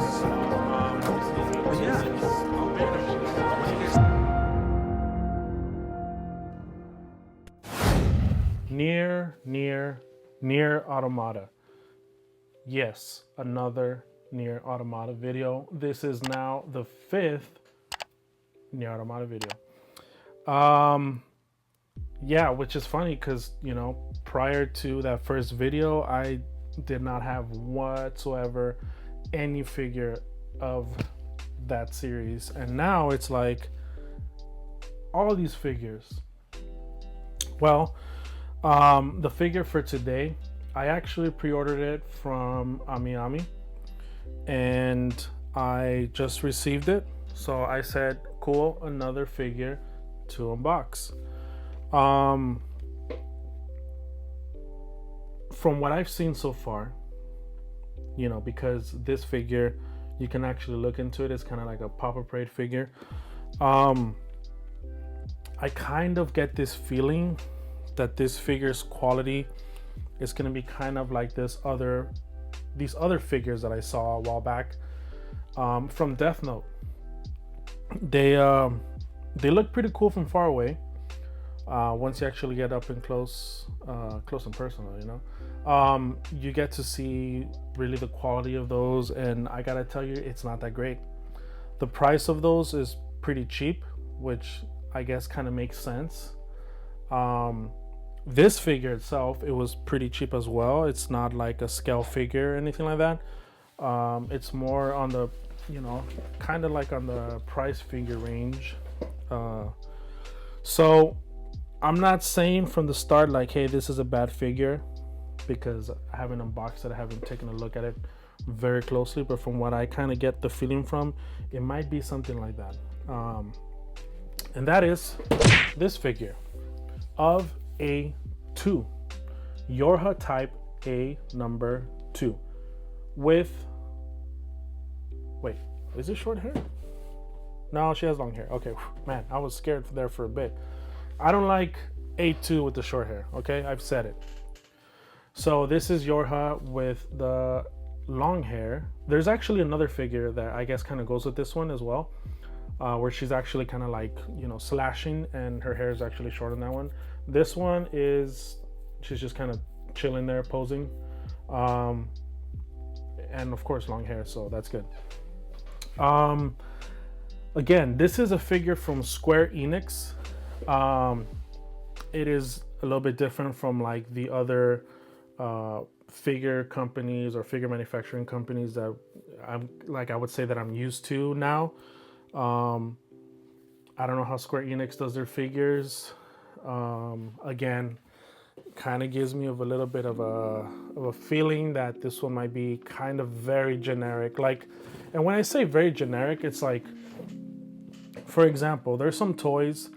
But yeah. NieR Automata. Yes, another NieR Automata video. This is now the 5th NieR Automata video. Yeah, which is funny because, you know, prior to that first video, I did not have whatsoever any figure of that series. And now it's like all these figures. Well, the figure for today, I actually pre-ordered it from Ami, and I just received it. So I said, cool, another figure to unbox. From what I've seen so far, you know, because this figure, you can actually look into it. It's kind of like a pop-up parade figure. I kind of get this feeling that this figure's quality is going to be kind of like these other figures that I saw a while back from Death Note. They look pretty cool from far away. Once you actually get up and close and personal, you know, you get to see really the quality of those, and I gotta tell you, it's not that great. The price of those is pretty cheap, which I guess kind of makes sense. This figure itself, it was pretty cheap as well. It's not like a scale figure or anything like that. It's more on the, you know, kind of like on the price figure range. So I'm not saying from the start like, hey, this is a bad figure, because I haven't unboxed it, I haven't taken a look at it very closely, but from what I kind of get the feeling from, it might be something like that. And that is this figure of A2, YoRHa type A number 2 with, wait, is it short hair? No, she has long hair. Okay, man, I was scared there for a bit. I don't like A2 with the short hair, okay? I've said it. So this is YoRHa with the long hair. There's actually another figure that I guess kind of goes with this one as well, where she's actually kind of like, you know, slashing, and her hair is actually short on that one. This one is, she's just kind of chilling there, posing. And of course, long hair, so that's good. Again, this is a figure from Square Enix. It is a little bit different from like the other figure companies or figure manufacturing companies that I would say that I'm used to now. I don't know how Square Enix does their figures. Again, kind of gives me a little bit of a feeling that this one might be kind of very generic. Like, and when I say very generic, it's like, for example, there's some toys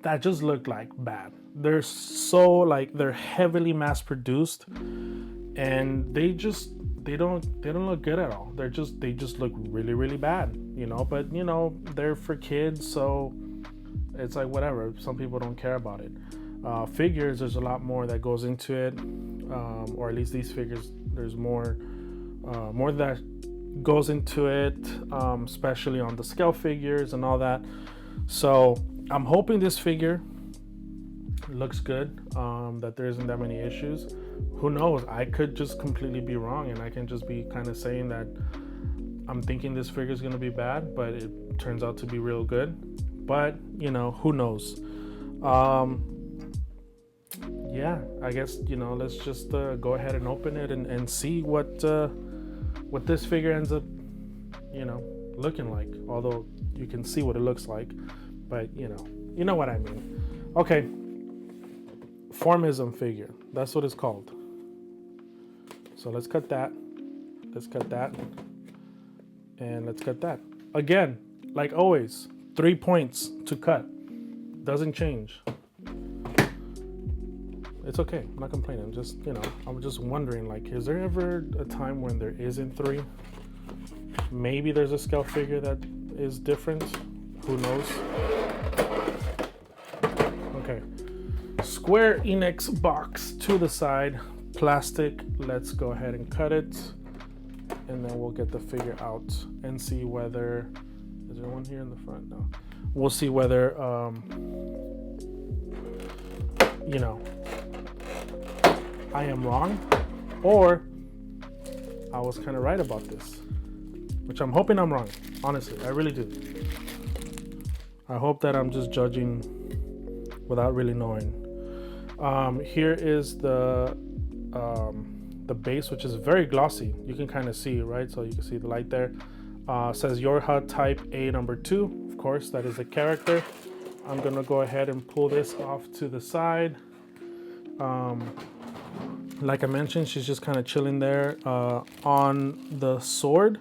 that just look like bad. They're so like, they're heavily mass produced, and they don't look good at all. They just look really, really bad, you know. But you know, they're for kids, so it's like whatever. Some people don't care about it. Figures, there's a lot more that goes into it, or at least these figures, there's more that goes into it, especially on the scale figures and all that. So I'm hoping this figure looks good, that there isn't that many issues. Who knows, I could just completely be wrong, and I can just be kind of saying that I'm thinking this figure is going to be bad, but it turns out to be real good. But you know, who knows. Yeah, I guess, you know, let's just go ahead and open it and see what this figure ends up, you know, looking like. Although you can see what it looks like, but you know what I mean. Okay, Formism figure, that's what it's called. So let's cut that, and let's cut that. Again, like always, 3 points to cut, doesn't change. It's okay, I'm not complaining. I'm just, you know, I'm just wondering, like, is there ever a time when there isn't 3? Maybe there's a scale figure that is different, who knows. Okay, Square Enix box to the side, plastic. Let's go ahead and cut it. and then we'll get the figure out and see whether, is there one here in the front? No. We'll see whether, you know, I am wrong or I was kind of right about this, which I'm hoping I'm wrong. Honestly, I really do. I hope that I'm just judging without really knowing. Here is the base, which is very glossy. You can kind of see, right? So you can see the light there. Says YoRHa type A number 2. Of course, that is a character. I'm gonna go ahead and pull this off to the side. Like I mentioned, she's just kind of chilling there on the sword,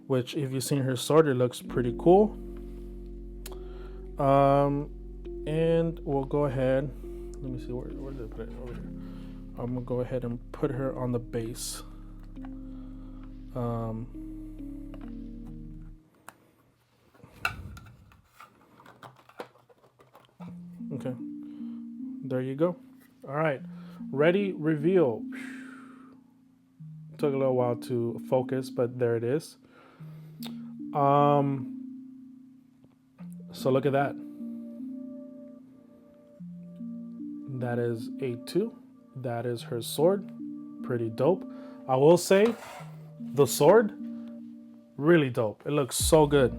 which if you've seen her sword, it looks pretty cool. And we'll go ahead, let me see, where did I put it? Over here. I'm gonna go ahead and put her on the base. Okay, there you go. All right, ready, reveal. Took a little while to focus, but there it is. So look at that. That is A2. That is her sword. Pretty dope. I will say the sword, really dope. It looks so good.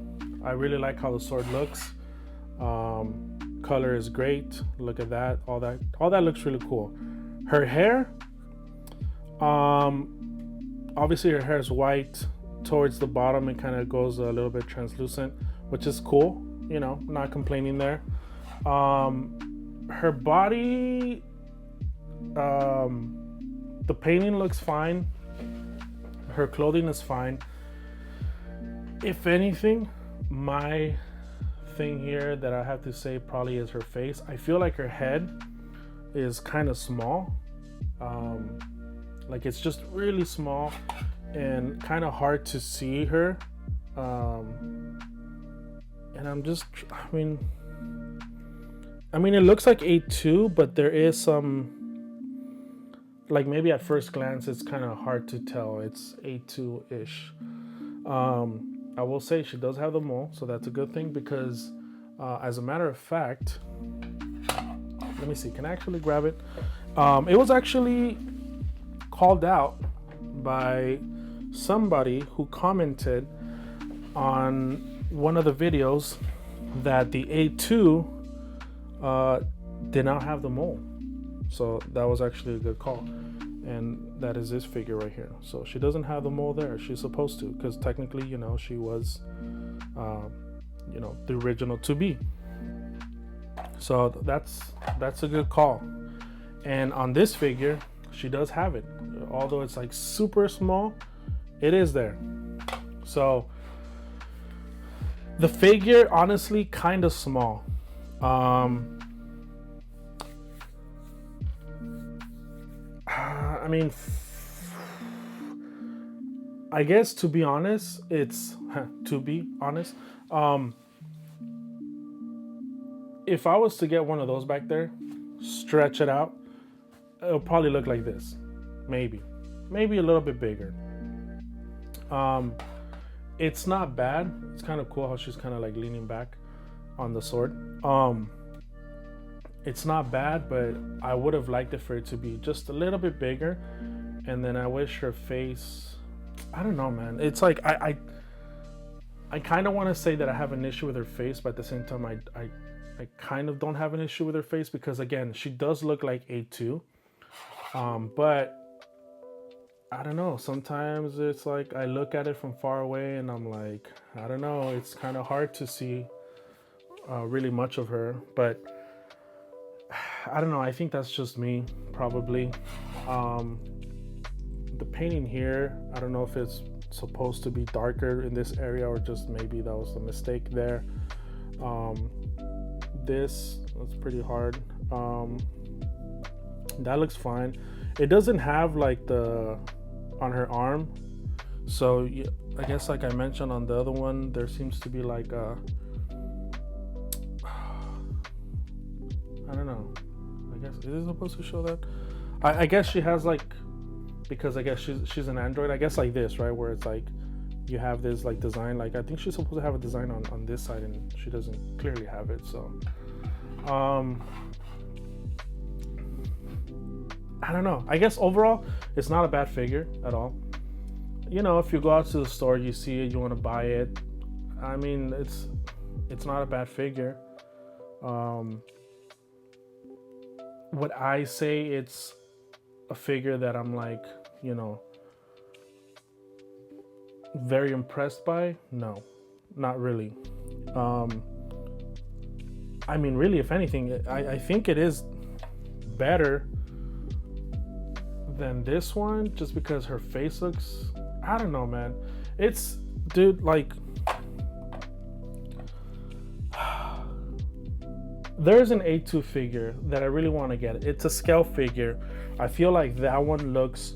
I really like how the sword looks. Color is great. Look at that. All that looks really cool. Her hair, obviously her hair is white towards the bottom. It kind of goes a little bit translucent, which is cool. You know, not complaining there. Her body, the painting looks fine. Her clothing is fine. If anything, my thing here that I have to say probably is her face. I feel like her head is kind of small. Like it's just really small and kind of hard to see her. And I'm just, I mean, it looks like A2, but there is some, like maybe at first glance, it's kind of hard to tell. It's A2-ish. I will say she does have the mole, so that's a good thing because as a matter of fact, let me see, can I actually grab it? It was actually called out by somebody who commented on one of the videos that the A2 did not have the mole. So that was actually a good call. And that is this figure right here. So she doesn't have the mole there. She's supposed to, because technically, you know, she was, you know, the original to be. So that's a good call. And on this figure, she does have it. Although it's like super small, it is there. So the figure, honestly, kind of small. I mean, I guess to be honest, it's to be honest. If I was to get one of those back there, stretch it out, it'll probably look like this. Maybe a little bit bigger. It's not bad. It's kind of cool how she's kind of like leaning back on the sword. It's not bad, but I would have liked it for it to be just a little bit bigger. And then I wish her face, I don't know, man. It's like I kind of want to say that I have an issue with her face, but at the same time I kind of don't have an issue with her face because again, she does look like A2. But I don't know, sometimes it's like I look at it from far away and I'm like, I don't know, it's kind of hard to see really much of her, but I don't know, I think that's just me, probably. The painting here, I don't know if it's supposed to be darker in this area or just maybe that was a mistake there. That's pretty hard. That looks fine. It doesn't have like the on her arm, so I guess like I mentioned on the other one, there seems to be like a, I don't know, I guess is it supposed to show that? I guess she has like, because I guess she's an android, I guess, like this, right, where it's like you have this like design, like I think she's supposed to have a design on this side and she doesn't clearly have it. So I don't know, I guess overall it's not a bad figure at all. You know, if you go out to the store, you see it, you want to buy it, I mean, it's not a bad figure. Would I say it's a figure that I'm like, you know, very impressed by? No, not really. I mean, really, if anything, I think it is better than this one, just because her face looks, I don't know, man. It's, dude, like, there's an A2 figure that I really want to get. It's a scale figure. I feel like that one looks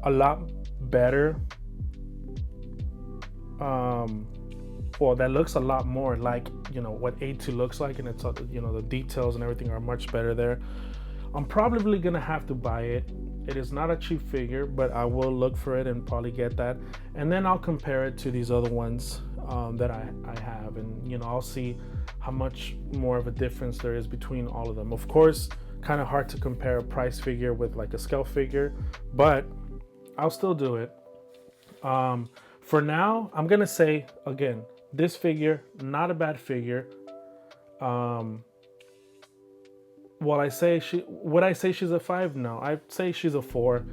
a lot better. Well, that looks a lot more like, you know, what A2 looks like, and it's, you know, the details and everything are much better there. I'm probably gonna have to buy it. It is not a cheap figure, but I will look for it and probably get that, and then I'll compare it to these other ones that I have, and, you know, I'll see how much more of a difference there is between all of them. Of course, kind of hard to compare a price figure with like a scale figure, but I'll still do it. For now, I'm gonna say again, this figure, not a bad figure. Would I say she's a 5? No, I'd say she's a 4.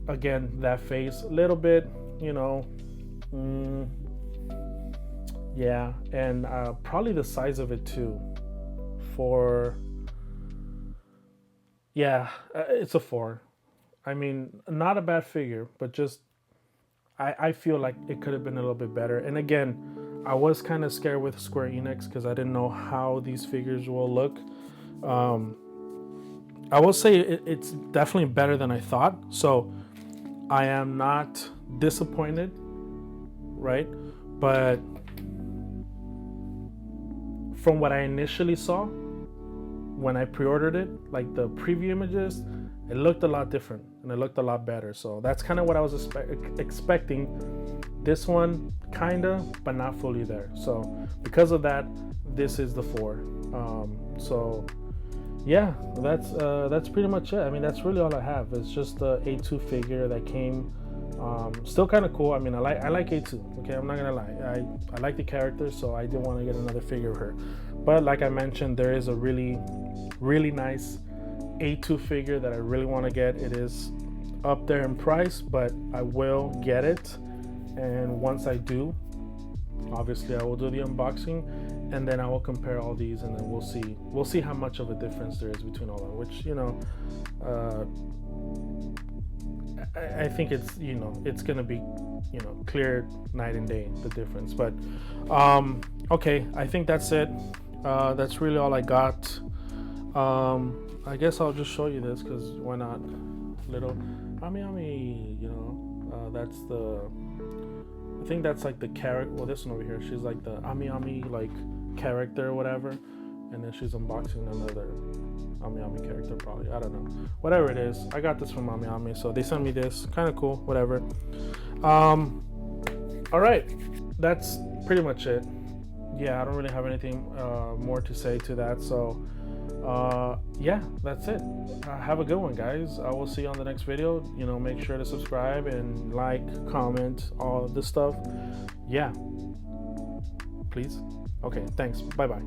Again, that face, a little bit, you know, yeah, and probably the size of it too. Yeah, it's a 4. I mean, not a bad figure, but just I feel like it could have been a little bit better. And again, I was kind of scared with Square Enix because I didn't know how these figures will look. I will say it's definitely better than I thought. So I am not disappointed, right? But from what I initially saw when I pre-ordered it, like the preview images, it looked a lot different and it looked a lot better. So that's kind of what I was expecting. This one kinda, but not fully there. So because of that, this is the 4. So yeah, that's pretty much it. I mean, that's really all I have. It's just the A2 figure that came. Still kind of cool. I mean, I like A2. Okay, I'm not gonna lie. I like the character, so I did want to get another figure of her. But like I mentioned, there is a really nice A2 figure that I really want to get. It is up there in price, but I will get it. And once I do, obviously I will do the unboxing, and then I will compare all these, and then we'll see how much of a difference there is between all of them, which, you know, I think it's, you know, it's gonna be, you know, clear night and day, the difference. But okay, I think that's it. That's really all I got. I guess I'll just show you this, because why not? Little Ami, you know, that's the, I think that's like the character. Well, this one over here, she's like the Ami like character or whatever, and then she's unboxing another Ami character, probably. I don't know, whatever it is. I got this from Ami, so they sent me this. Kind of cool, whatever. All right, that's pretty much it. Yeah, I don't really have anything more to say to that. So yeah, that's it. Have a good one, guys. I will see you on the next video. You know, make sure to subscribe and like, comment, all of this stuff. Yeah, please. Okay, thanks. Bye bye.